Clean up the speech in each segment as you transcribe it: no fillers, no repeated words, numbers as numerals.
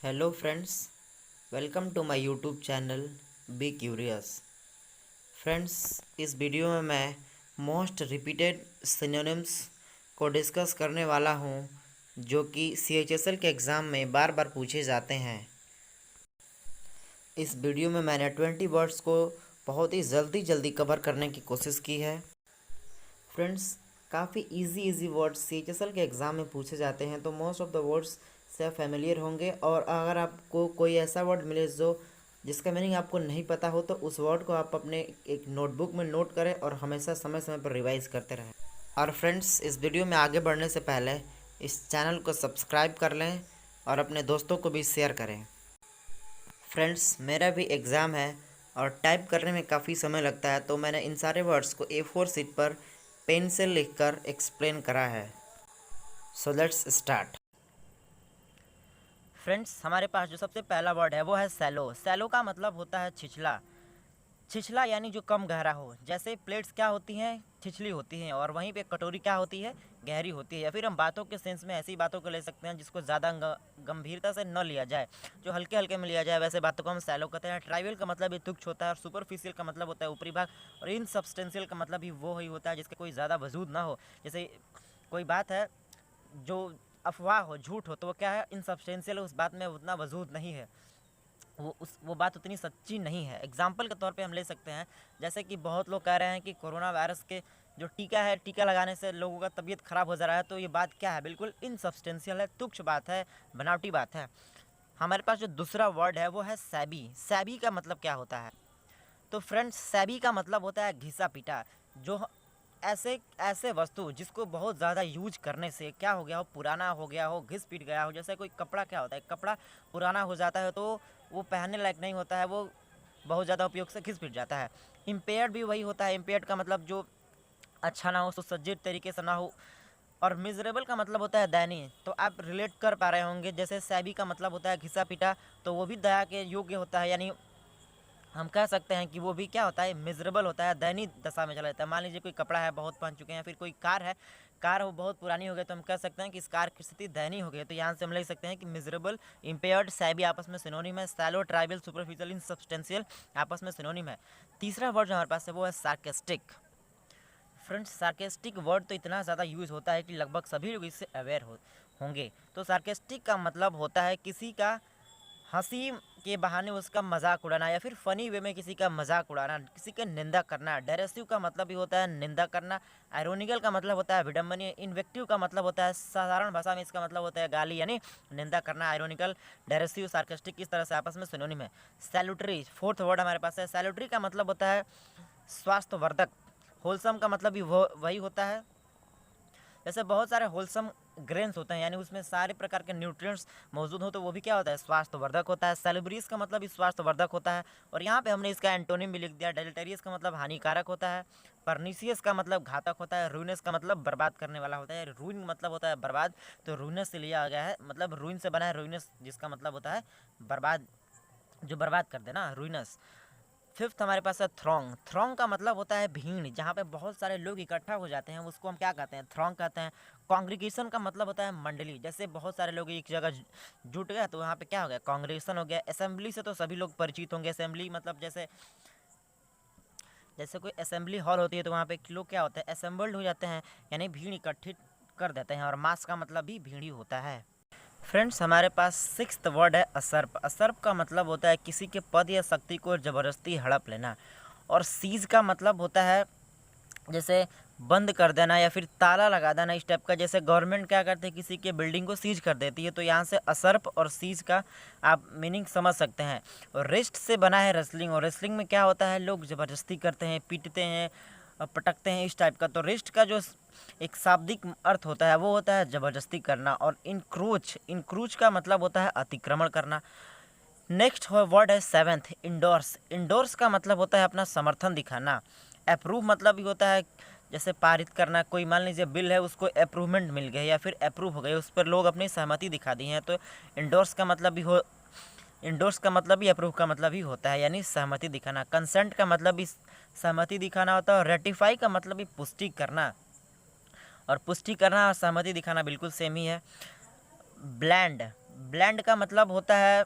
Hello friends, welcome to my YouTube channel be curious. Friends, इस video में मैं most repeated synonyms को discuss करने वाला हूं जो कि CHSL के एग्ज़ाम में बार बार पूछे जाते हैं। इस वीडियो में मैंने 20 वर्ड्स को बहुत ही जल्दी कवर करने की कोशिश की है। फ्रेंड्स, काफ़ी इजी वर्ड्स CHSL के एग्ज़ाम में पूछे जाते हैं, तो मोस्ट ऑफ द वर्ड्स से आप फेमिलियर होंगे। और अगर आपको कोई ऐसा वर्ड मिले जिसका मीनिंग आपको नहीं पता हो, तो उस वर्ड को आप अपने एक नोटबुक में नोट करें और हमेशा समय समय पर रिवाइज करते रहें। और फ्रेंड्स, इस वीडियो में आगे बढ़ने से पहले इस चैनल को सब्सक्राइब कर लें और अपने दोस्तों को भी शेयर करें। फ्रेंड्स, मेरा भी एग्ज़ाम है और टाइप करने में काफ़ी समय लगता है, तो मैंने इन सारे वर्ड्स को A4 शीट पर पेन से लिखकर एक्सप्लेन करा है। So let's start. फ्रेंड्स, हमारे पास जो सबसे पहला वर्ड है वो है सैलो। सैलो का मतलब होता है छिछला। छिछला यानी जो कम गहरा हो। जैसे प्लेट्स क्या होती हैं, छिछली होती हैं, और वहीं पे कटोरी क्या होती है, गहरी होती है। या फिर हम बातों के सेंस में ऐसी बातों को ले सकते हैं जिसको ज़्यादा गंभीरता से न लिया जाए, जो हल्के हल्के में लिया जाए, वैसे बातों को हम सैलो कहते हैं। ट्राइवल का मतलब ये तुच्छ होता है, और सुपरफिशियल का मतलब होता है ऊपरी भाग, और इनसब्सटेंशियल का मतलब भी वो ही होता है जिसके कोई ज़्यादा वजूद ना हो। जैसे कोई बात है जो अफवाह हो, झूठ हो, तो वो क्या है, इनसब्सटेंशियल, उस बात में उतना वजूद नहीं है, वो बात उतनी सच्ची नहीं है। एग्जाम्पल के तौर पे हम ले सकते हैं, जैसे कि बहुत लोग कह रहे हैं कि कोरोना वायरस के जो टीका है, टीका लगाने से लोगों का तबीयत ख़राब हो जा रहा है, तो ये बात क्या है, बिल्कुल इनसब्सटेंशियल है, तुच्छ बात है, बनावटी बात है। हमारे पास जो दूसरा वर्ड है वो है सैबी। सैबी का मतलब क्या होता है? तो फ्रेंड्स, सैबी का मतलब होता है घिसा पीटा। जो ऐसे ऐसे वस्तु जिसको बहुत ज़्यादा यूज करने से क्या हो गया हो, पुराना हो गया हो, घिस पीट गया हो। जैसे कोई कपड़ा क्या होता है, कपड़ा पुराना हो जाता है तो वो पहनने लायक नहीं होता है, वो बहुत ज़्यादा उपयोग से घिस पीट जाता है। इम्पेयर्ड भी वही होता है। इम्पेयर्ड का मतलब जो अच्छा ना हो, सुसज्जित तरीके से ना हो। और मिजरेबल का मतलब होता है दयनीय। तो आप रिलेट कर पा रहे होंगे, जैसे सैबी का मतलब होता है घिसा पीटा, तो वो भी दया के योग्य होता है, यानी हम कह सकते हैं कि वो भी क्या होता है, मिजरेबल होता है, दयनीय दशा में चला जाता है। मान लीजिए कोई कपड़ा है, बहुत पहन चुके हैं, फिर कोई कार है, कार वो बहुत पुरानी हो गई, तो हम कह सकते हैं कि इस कार की स्थिति दयनीय हो गई। तो यहाँ से हम ले सकते हैं कि मिजरेबल, इम्पेयर्ड, सैबी आपस में सिनोनिम है। सैलो, ट्राइबल, सुपरफिशियल, इनसब्सटेंशियल आपस में सिनोनिम है। तीसरा वर्ड जो हमारे पास है वो है सार्केस्टिक। फ्रेंड्स, सार्केस्टिक वर्ड तो इतना ज़्यादा यूज़ होता है कि लगभग सभी लोग इससे अवेयर होंगे। तो सार्केस्टिक का मतलब होता है किसी का हंसी के बहाने उसका मजाक उड़ाना, या फिर फ़नी वे में किसी का मजाक उड़ाना, किसी का निंदा करना। डेरेसिव का मतलब भी होता है निंदा करना। आयरोनिकल का मतलब होता है विडम्बनीय। इन्वेक्टिव का मतलब होता है, साधारण भाषा में इसका मतलब होता है गाली, यानी निंदा करना। आयरोनिकल, डेरेसिव, सार्केस्टिक इस तरह से आपस में सिनोनिम है। सैल्यूटरी, फोर्थ वर्ड हमारे पास है। सैल्यूटरी का मतलब होता है स्वास्थ्यवर्धक। होलसम का मतलब भी वही होता है। जैसे बहुत सारे होलसम ग्रेन्स होते हैं, यानी उसमें सारे प्रकार के न्यूट्रिएंट्स मौजूद हो, तो वो भी क्या होता है, स्वास्थ्यवर्धक होता है। सेलिब्रियस का मतलब भी स्वास्थ्यवर्धक होता है। और यहाँ पे हमने इसका एंटोनिम भी लिख दिया। डेलेटेरियस का मतलब हानिकारक होता है। परनीसियस का मतलब घातक होता है। रूइनस का मतलब बर्बाद करने वाला होता है। रूइन मतलब होता है बर्बाद, तो रूइनस से लिया गया है, मतलब रूइन से बना है रूइनस, जिसका मतलब होता है बर्बाद, जो बर्बाद कर देना, रूइनस। फिफ्थ हमारे पास है थ्रॉन्ग। थ्रॉन्ग का मतलब होता है भीड़, जहाँ पे बहुत सारे लोग इकट्ठा हो जाते हैं, उसको हम क्या कहते हैं, थ्रॉन्ग कहते हैं। कांग्रीगेशन का मतलब होता है मंडली। जैसे बहुत सारे लोग एक जगह जुट गए, तो वहाँ पे क्या हो गया, कांग्रेगेशन हो गया। असेंबली से तो सभी लोग परिचित होंगे। असेंबली मतलब जैसे जैसे कोई असेंबली हॉल होती है, तो वहाँ पे लोग क्या होते हैं, असेंबल्ड हो जाते हैं, यानी भीड़ इकट्ठित कर देते हैं। और मास का मतलब भी भीड़ ही होता है। फ्रेंड्स, हमारे पास सिक्स्थ वर्ड है असर्प। असर्प का मतलब होता है किसी के पद या शक्ति को ज़बरदस्ती हड़प लेना। और सीज का मतलब होता है जैसे बंद कर देना या फिर ताला लगा देना, इस टाइप का। जैसे गवर्नमेंट क्या करते हैं, किसी के बिल्डिंग को सीज कर देती है, तो यहाँ से असर्प और सीज का आप मीनिंग समझ सकते हैं। और रेस्ट से बना है रेसलिंग, और रेसलिंग में क्या होता है, लोग ज़बरदस्ती करते हैं, पीटते हैं, पटकते हैं, इस टाइप का। तो रेस्ट का जो एक शाब्दिक अर्थ होता है वो होता है ज़बरदस्ती करना। और इंक्रोच, इंक्रोच का मतलब होता है अतिक्रमण करना। नेक्स्ट वर्ड है सेवेंथ, इंडोर्स। इंडोर्स का मतलब होता है अपना समर्थन दिखाना। अप्रूव मतलब भी होता है जैसे पारित करना। कोई मान लीजिए बिल है, उसको अप्रूवमेंट मिल गई या फिर अप्रूव हो गई, उस पर लोग अपनी सहमति दिखा दी हैं, तो इंडोर्स का मतलब भी इंडोर्स का मतलब भी अप्रूव का मतलब ही होता है, यानी सहमति दिखाना। कंसेंट का मतलब भी सहमति दिखाना होता है। और रेटिफाई का मतलब भी पुष्टि करना, और पुष्टि करना और सहमति दिखाना बिल्कुल सेम ही है। ब्लैंड, ब्लैंड का मतलब होता है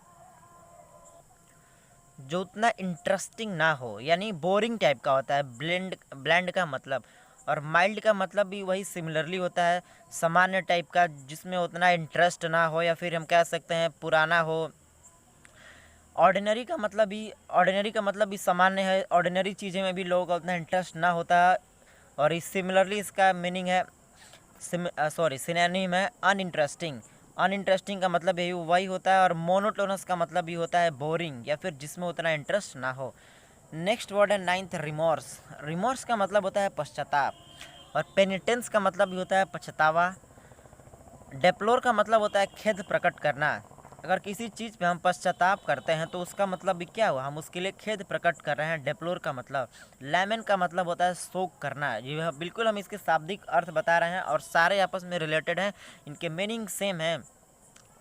जो उतना इंटरेस्टिंग ना हो, यानी बोरिंग टाइप का होता है ब्लैंड का मतलब। और माइल्ड का मतलब भी वही सिमिलरली होता है, सामान्य टाइप का, जिसमें उतना इंटरेस्ट ना हो, या फिर हम कह सकते हैं पुराना हो। ऑर्डिनरी का मतलब भी सामान्य है, ऑर्डिनरी चीज़ें में भी लोगों का उतना इंटरेस्ट ना होता है। और इस सिमिलरली इसका मीनिंग है सिनोनिम है अनइंटरेस्टिंग। अनइंटरेस्टिंग का मतलब यही वही होता है। और मोनोटोनस का मतलब भी होता है बोरिंग, या फिर जिसमें उतना इंटरेस्ट ना हो। नेक्स्ट वर्ड है नाइन्थ, रिमोर्स। रिमोर्स का मतलब होता है पश्चाताप। और पेनिटेंस का मतलब भी होता है पछतावा। डेप्लोर का मतलब होता है खेद प्रकट करना। अगर किसी चीज़ पे हम पश्चाताप करते हैं तो उसका मतलब भी क्या हुआ, हम उसके लिए खेद प्रकट कर रहे हैं, डेप्लोर का मतलब। लैमेन का मतलब होता है शोक करना। ये बिल्कुल हम इसके शाब्दिक अर्थ बता रहे हैं और सारे आपस में रिलेटेड हैं, इनके मीनिंग सेम है,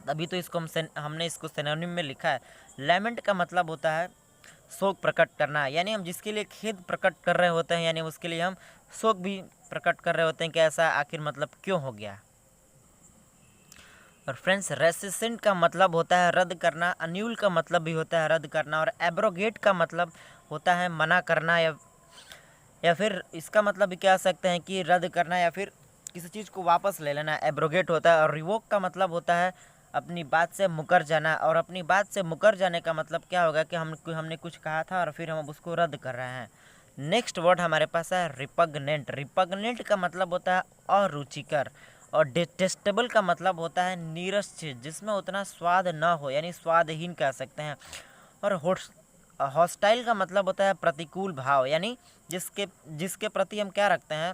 तभी तो इसको हमने इसको सिनोनिम में लिखा है। लैमेंट का मतलब होता है शोक प्रकट करना, यानी हम जिसके लिए खेद प्रकट कर रहे होते हैं, यानी उसके लिए हम शोक भी प्रकट कर रहे होते हैं कि ऐसा आखिर मतलब क्यों हो गया। और फ्रेंड्स, रेसिसेंट का मतलब होता है रद्द करना, अन्यूल का मतलब भी होता है रद्द करना, और एब्रोगेट का मतलब होता है मना करना, या फिर इसका मतलब भी कह सकते हैं कि रद्द करना या फिर किसी चीज़ को वापस ले लेना, एब्रोगेट होता है। और रिवोक का मतलब होता है अपनी बात से मुकर जाना, और अपनी बात से मुकर जाने का मतलब क्या होगा कि हमने कुछ कहा था और फिर हम उसको रद्द कर रहे हैं। नेक्स्ट वर्ड हमारे पास है रिपग्नेंट। रिपग्नेंट का मतलब होता है अरुचिकर। और डिटेस्टेबल का मतलब होता है नीरस चीज़ जिसमें उतना स्वाद ना हो, यानी स्वादहीन कह सकते हैं। और हॉस्टाइल का मतलब होता है प्रतिकूल भाव, यानी जिसके जिसके प्रति हम क्या रखते हैं,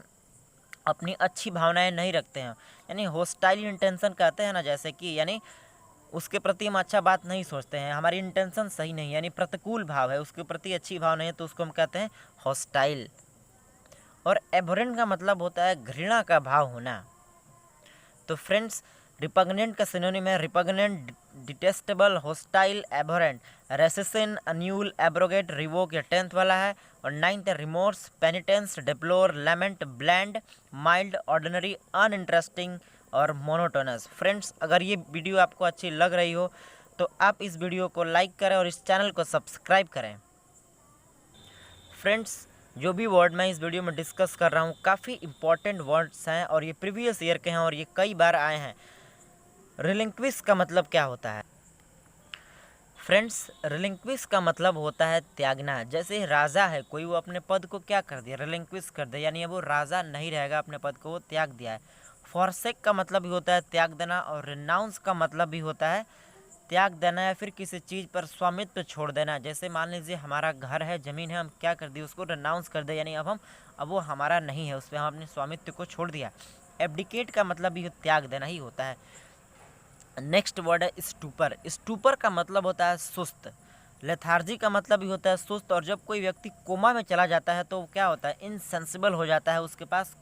अपनी अच्छी भावनाएं नहीं रखते हैं, यानी हॉस्टाइल इंटेंशन कहते हैं ना, जैसे कि यानी उसके प्रति हम अच्छा बात नहीं सोचते हैं, हमारी इंटेंशन सही नहीं है, यानी प्रतिकूल भाव है, उसके प्रति अच्छी भाव नहीं है, तो उसको हम कहते हैं हॉस्टाइल। और एबोरेंट का मतलब होता है घृणा का भाव होना। तो फ्रेंड्स, रिपग्नेंट का सिनोनिम है repugnant, detestable, hostile, abhorrent. Rescission, annul, abrogate, revoke, ये 10th वाला है। और 9th है remorse, penitence, deplore, lament, bland, mild, ordinary, uninteresting और मोनोटोनस। फ्रेंड्स, अगर ये वीडियो आपको अच्छी लग रही हो तो आप इस वीडियो को लाइक करें और इस चैनल को सब्सक्राइब करें। फ्रेंड्स, जो भी वर्ड मैं इस वीडियो में डिस्कस कर रहा हूँ काफ़ी इंपॉर्टेंट वर्ड्स हैं और ये प्रीवियस ईयर के हैं और ये कई बार आए हैं। रिलिंक्विश का मतलब क्या होता है? फ्रेंड्स, रिलिंक्विश का मतलब होता है त्यागना। जैसे राजा है कोई, वो अपने पद को क्या कर दिया, रिलिंक्विश कर दिया, यानी वो राजा नहीं रहेगा, अपने पद को वो त्याग दिया है। फॉरसेक का मतलब भी होता है त्याग देना। और रिनाउंस का मतलब भी होता है त्याग देना या फिर किसी चीज़ पर स्वामित्व छोड़ देना। जैसे मान लीजिए हमारा घर है, ज़मीन है, हम क्या कर दिए, उसको रिनाउंस कर दे, यानी अब वो हमारा नहीं है, उस पर हम अपने स्वामित्व को छोड़ दिया। एब्डिकेट का मतलब भी त्याग देना ही होता है। नेक्स्ट वर्ड है स्टूपर। स्टूपर का मतलब होता है सुस्त। लेथार्जी का मतलब भी होता है सुस्त। और जब कोई व्यक्ति कोमा में चला जाता है तो क्या होता है, इनसेंसिबल हो जाता है, उसके पास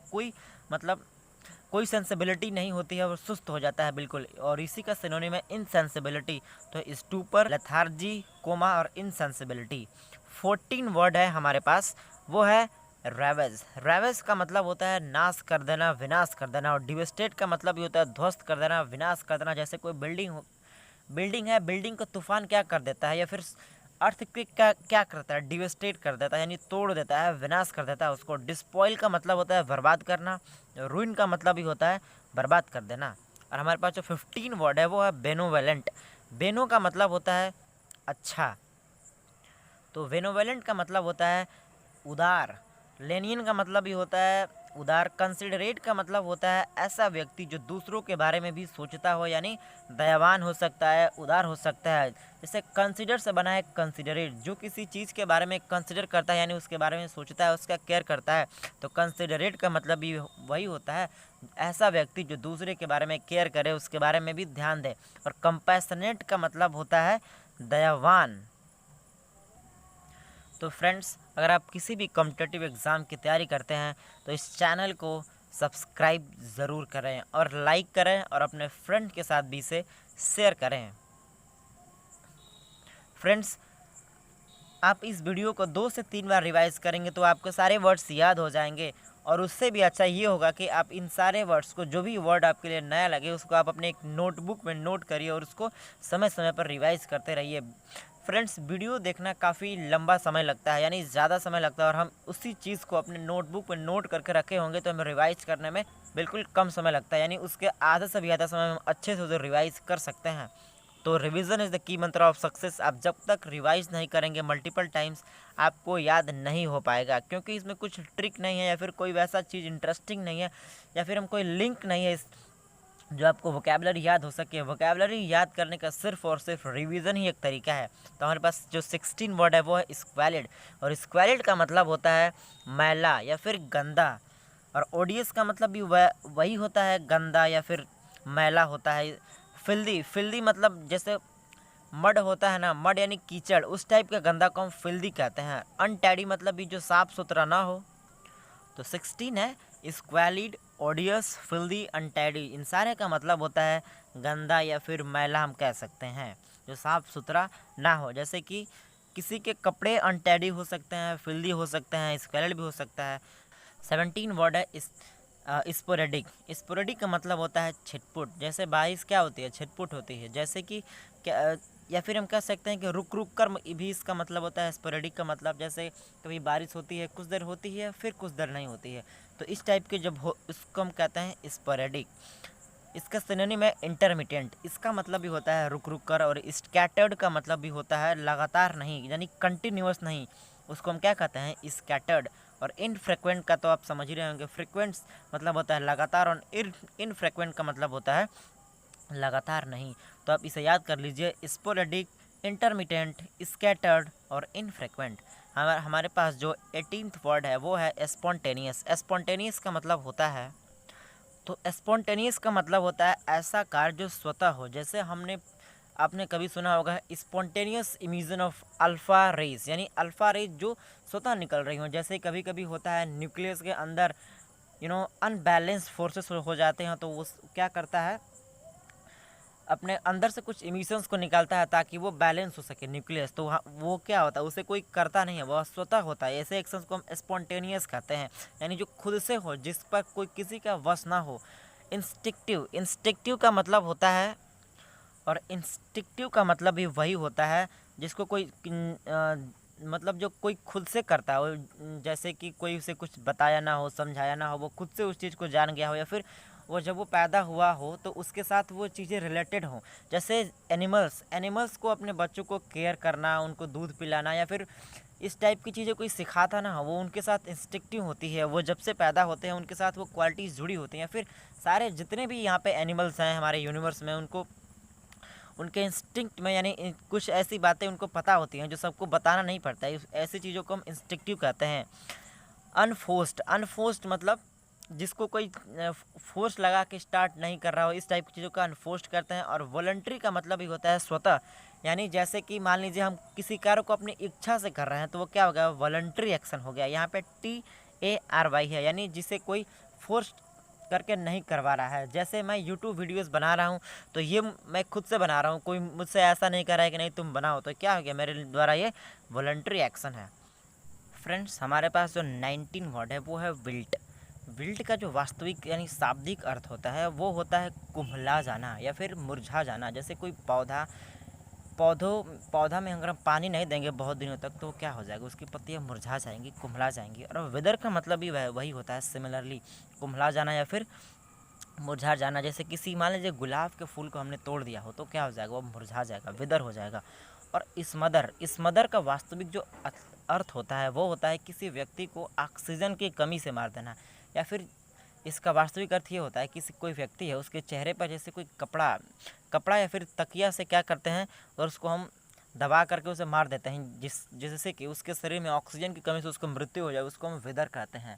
कोई सेंसिबिलिटी नहीं होती है और सुस्त हो जाता है बिल्कुल। और इसी का सिनोनिम है इनसेंसिबिलिटी। तो स्टूपर, लेथार्जी, कोमा और इनसेंसिबिलिटी। 14 वर्ड है हमारे पास, वो है रेवेज। रेवेज का मतलब होता है नाश कर देना, विनाश कर देना। और डिवेस्टेट का मतलब भी होता है ध्वस्त कर देना, विनाश कर देना। जैसे कोई बिल्डिंग है, बिल्डिंग को तूफान क्या कर देता है, या फिर अर्थक्वेक क्या करता है, डिवेस्टेट कर देता है, यानी तोड़ देता है, विनाश कर देता है उसको। डिस्पॉइल का मतलब होता है बर्बाद करना। रूइन का मतलब भी होता है बर्बाद कर देना। और हमारे पास जो 15 वर्ड है वो है बेनोवेलेंट। बेनो का मतलब होता है अच्छा, तो बेनोवेलेंट का मतलब होता है उदार। लेनियन का मतलब भी होता है उदार। कंसिडरेट का मतलब होता है ऐसा व्यक्ति जो दूसरों के बारे में भी सोचता हो, यानी दयावान हो सकता है, उदार हो सकता है। जैसे कंसिडर से बना है कंसिडरेट, जो किसी चीज़ के बारे में कंसिडर करता है, यानी उसके बारे में सोचता है, उसका केयर करता है। तो कंसिडरेट का मतलब भी वही होता है, ऐसा व्यक्ति जो दूसरे के बारे में केयर करे, उसके बारे में भी ध्यान दे। और कंपैशनेट का मतलब होता है दयावान। तो फ्रेंड्स, अगर आप किसी भी कॉम्पिटिटिव एग्ज़ाम की तैयारी करते हैं तो इस चैनल को सब्सक्राइब ज़रूर करें और लाइक करें और अपने फ्रेंड के साथ भी इसे शेयर करें। फ्रेंड्स, आप इस वीडियो को 2 से 3 बार रिवाइज करेंगे तो आपको सारे वर्ड्स याद हो जाएंगे और उससे भी अच्छा ये होगा कि आप इन सारे वर्ड्स को, जो भी वर्ड आपके लिए नया लगे, उसको आप अपने एक नोटबुक में नोट करिए और उसको समय समय पर रिवाइज करते रहिए। फ्रेंड्स, वीडियो देखना काफ़ी लंबा समय लगता है, यानी ज़्यादा समय लगता है, और हम उसी चीज़ को अपने नोटबुक में नोट करके रखे होंगे तो हमें रिवाइज करने में बिल्कुल कम समय लगता है, यानी उसके आधे से भी ज़्यादा समय हम अच्छे से उसे रिवाइज कर सकते हैं। तो रिवीजन इज़ द की मंत्र ऑफ सक्सेस। आप जब तक रिवाइज नहीं करेंगे मल्टीपल टाइम्स, आपको याद नहीं हो पाएगा, क्योंकि इसमें कुछ ट्रिक नहीं है या फिर कोई वैसा चीज़ इंटरेस्टिंग नहीं है या फिर हम कोई लिंक नहीं है जो आपको वोकैबुलरी याद हो सके। वोकैबुलरी याद करने का सिर्फ और सिर्फ रिवीजन ही एक तरीका है। तो हमारे पास जो 16 वर्ड है वो है स्क्वैलिड, और स्क्वैलिड का मतलब होता है मैला या फिर गंदा, और ओडियस का मतलब भी वही होता है, गंदा या फिर मैला होता है। फिल्दी, फिल्दी मतलब जैसे मड होता है ना, मड यानी कीचड़, उस टाइप का गंदा को हम फिल्दी कहते हैं। अनटैडी मतलब भी जो साफ़ सुथरा ना हो। तो 16 है स्क्वैलिड, ओडियस, फिल्दी, अनटैडी, इन सारे का मतलब होता है गंदा या फिर मैला हम कह सकते हैं, जो साफ़ सुथरा ना हो। जैसे कि किसी के कपड़े अनटैडी हो सकते हैं, फिल्दी हो सकते हैं, स्क्वैलिड भी हो सकता है। 17 वर्ड है स्पोरेडिक। स्पोरेडिक का मतलब होता है छिटपुट। जैसे बारिश क्या होती है, छिटपुट होती है। जैसे कि क्या, या फिर हम कह सकते हैं कि रुक रुक कर भी इसका मतलब होता है स्पोरेडिक का मतलब। जैसे कभी बारिश होती है, कुछ देर होती है, फिर कुछ देर नहीं होती है, तो इस टाइप के जब हो इसको हम कहते हैं स्पोरेडिक। इसका सिनोनिम है इंटरमिटेंट। इसका मतलब भी होता है रुक रुक कर, और स्कैटर्ड का मतलब भी होता है लगातार नहीं, यानी कंटिन्यूअस नहीं, उसको हम क्या कहते हैं स्कैटर्ड। और इनफ्रीक्वेंट का तो आप समझ ही रहे होंगे, फ्रीक्वेंट्स मतलब होता है लगातार, और इनफ्रीक्वेंट का मतलब होता है लगातार नहीं। तो आप इसे याद कर लीजिए, स्पोरेडिक, इंटरमिटेंट, स्कैटर्ड और इनफ्रीक्वेंट। हमारे पास जो 18th वर्ड है वो है स्पॉन्टेनियस। स्पॉन्टेनियस का मतलब होता है, तो स्पॉन्टेनियस का मतलब होता है ऐसा कार्य जो स्वतः हो। जैसे आपने कभी सुना होगा spontaneous emission of alpha rays, यानी अल्फ़ा रेज जो स्वतः निकल रही हों। जैसे कभी कभी होता है न्यूक्लियस के अंदर अनबैलेंस फोर्सेस हो जाते हैं, तो वो क्या करता है, अपने अंदर से कुछ इमिशंस को निकालता है ताकि वो बैलेंस हो सके न्यूक्लियस। तो वो क्या होता है, उसे कोई करता नहीं है, वह स्वतः होता है। ऐसे एक्शंस को हम स्पॉन्टेनियस कहते हैं, यानी जो खुद से हो, जिस पर कोई किसी का वश ना हो। इंस्टिक्टिव, इंस्टिक्टिव का मतलब होता है, और इंस्टिक्टिव का मतलब भी वही होता है जिसको कोई मतलब जो कोई खुद से करता हो। जैसे कि कोई उसे कुछ बताया ना हो, समझाया ना हो, वो खुद से उस चीज़ को जान गया हो, या फिर वो जब वो पैदा हुआ हो तो उसके साथ वो चीज़ें रिलेटेड हों। जैसे एनिमल्स को अपने बच्चों को केयर करना, उनको दूध पिलाना, या फिर इस टाइप की चीज़ें कोई सिखाता ना हो, वो उनके साथ इंस्टिक्टिव होती है। वो जब से पैदा होते हैं उनके साथ वो क्वालिटीज़ जुड़ी होती हैं। फिर सारे जितने भी यहाँ पे एनिमल्स हैं हमारे यूनिवर्स में, उनको उनके इंस्टिंक्ट में, यानी कुछ ऐसी बातें उनको पता होती हैं जो सबको बताना नहीं पड़ता है। ऐसी चीज़ों को हम इंस्टिक्टिव कहते हैं। अनफोर्स्ड मतलब जिसको कोई फोर्स लगा के स्टार्ट नहीं कर रहा हो, इस टाइप की चीज़ों का अनफोर्स्ड करते हैं। और वॉलंटरी का मतलब भी होता है स्वतः, यानी जैसे कि मान लीजिए हम किसी कार्य को अपनी इच्छा से कर रहे हैं तो वो क्या हो गया, वॉलंटरी एक्शन हो गया। यहाँ पे TARY है, यानी जिसे कोई फोर्स करके नहीं करवा रहा है। जैसे मैं यूट्यूब वीडियोस बना रहा हूँ तो ये मैं खुद से बना रहा हूँ, कोई मुझसे ऐसा नहीं कर रहा है कि नहीं तुम बनाओ, तो क्या हो गया, मेरे द्वारा ये वॉलंटरी एक्शन है। फ्रेंड्स, हमारे पास जो 19 वर्ड है वो है विल्ट। विल्ट का जो वास्तविक यानी शाब्दिक अर्थ होता है वो होता है कुम्हला जाना या फिर मुरझा जाना। जैसे कोई पौधा में अगर हम पानी नहीं देंगे बहुत दिनों तक तो क्या हो जाएगा, उसकी पत्तियाँ मुरझा जाएंगी, कुम्हला जाएंगी। और विदर का मतलब भी वही होता है, सिमिलरली कुम्हला जाना या फिर मुरझा जाना। जैसे किसी मान लीजिए गुलाब के फूल को हमने तोड़ दिया हो तो क्या हो जाएगा, वो मुरझा जाएगा, विदर हो जाएगा। और स्मदर का वास्तविक जो अर्थ होता है वो होता है किसी व्यक्ति को ऑक्सीजन की कमी से मार देना। या फिर इसका वास्तविक अर्थ ये होता है कि कोई व्यक्ति है, उसके चेहरे पर जैसे कोई कपड़ा या फिर तकिया से क्या करते हैं, और उसको हम दबा करके उसे मार देते हैं, जिससे कि उसके शरीर में ऑक्सीजन की कमी से उसको मृत्यु हो जाए, उसको हम विदर कहते हैं।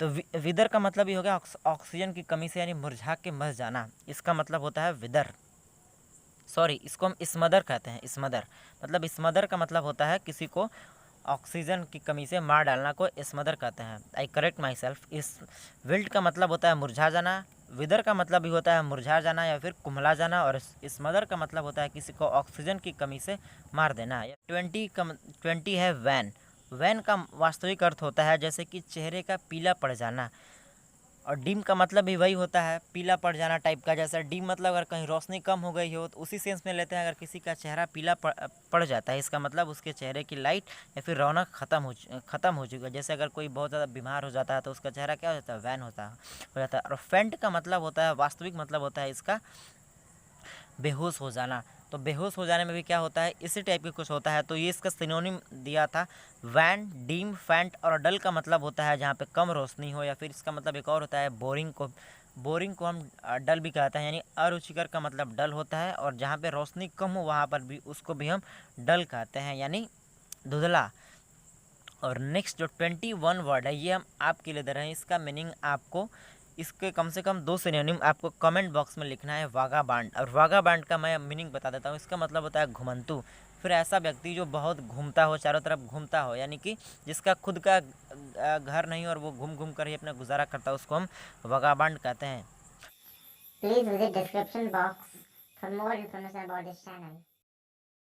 तो विदर का मतलब ये हो गया ऑक्सीजन की कमी से यानी मुरझा के मर जाना, इसका मतलब होता है विदर। इसको हम स्मदर कहते हैं। स्मदर का मतलब होता है किसी को ऑक्सीजन की कमी से मार डालना को स्मदर कहते हैं। आई करेक्ट माई सेल्फ। इस विल्ट का मतलब होता है मुरझा जाना, विदर का मतलब भी होता है मुरझा जाना या फिर कुम्हला जाना, और स्मदर का मतलब होता है किसी को ऑक्सीजन की कमी से मार देना। 20 है वैन। वैन का वास्तविक अर्थ होता है जैसे कि चेहरे का पीला पड़ जाना, और डिम का मतलब भी वही होता है, पीला पड़ जाना टाइप का। जैसा डिम मतलब अगर कहीं रोशनी कम हो गई हो तो उसी सेंस में लेते हैं, अगर किसी का चेहरा पीला पड़ जाता है, इसका मतलब उसके चेहरे की लाइट या फिर रौनक ख़त्म हो चुकी है। जैसे अगर कोई बहुत ज़्यादा बीमार हो जाता है तो उसका चेहरा क्या हो जाता है, वैन हो जाता है। और फेंट का मतलब होता है, वास्तविक मतलब होता है इसका बेहोश हो जाना। तो बेहोश हो जाने में भी क्या होता है, इसी टाइप के कुछ होता है। तो ये इसका सिनोनिम दिया था, वैन, डीम, फैंट। और डल का मतलब होता है जहाँ पे कम रोशनी हो, या फिर इसका मतलब एक और होता है बोरिंग को हम डल भी कहते हैं, यानी अरुचिकर का मतलब डल होता है। और जहाँ पे रोशनी कम हो वहाँ पर भी उसको भी हम डल कहते हैं, यानी धुंधला। और नेक्स्ट जो 21 वर्ड है ये हम आपके लिए दे रहे हैं, इसका मीनिंग आपको, इसके कम से कम 2 सिनोनिम आपको कमेंट बॉक्स में लिखना है। वागाबांड, और वागाबांड का मैं मीनिंग बता देता हूँ। इसका मतलब होता है घुमंतु, फिर ऐसा व्यक्ति जो बहुत घूमता हो, चारों तरफ घूमता हो, यानी कि जिसका खुद का घर नहीं और वो घूम घूम कर ही अपना गुजारा करता है, उसको हम वागाबांड कहते हैं। Please visit description box for more information about this channel.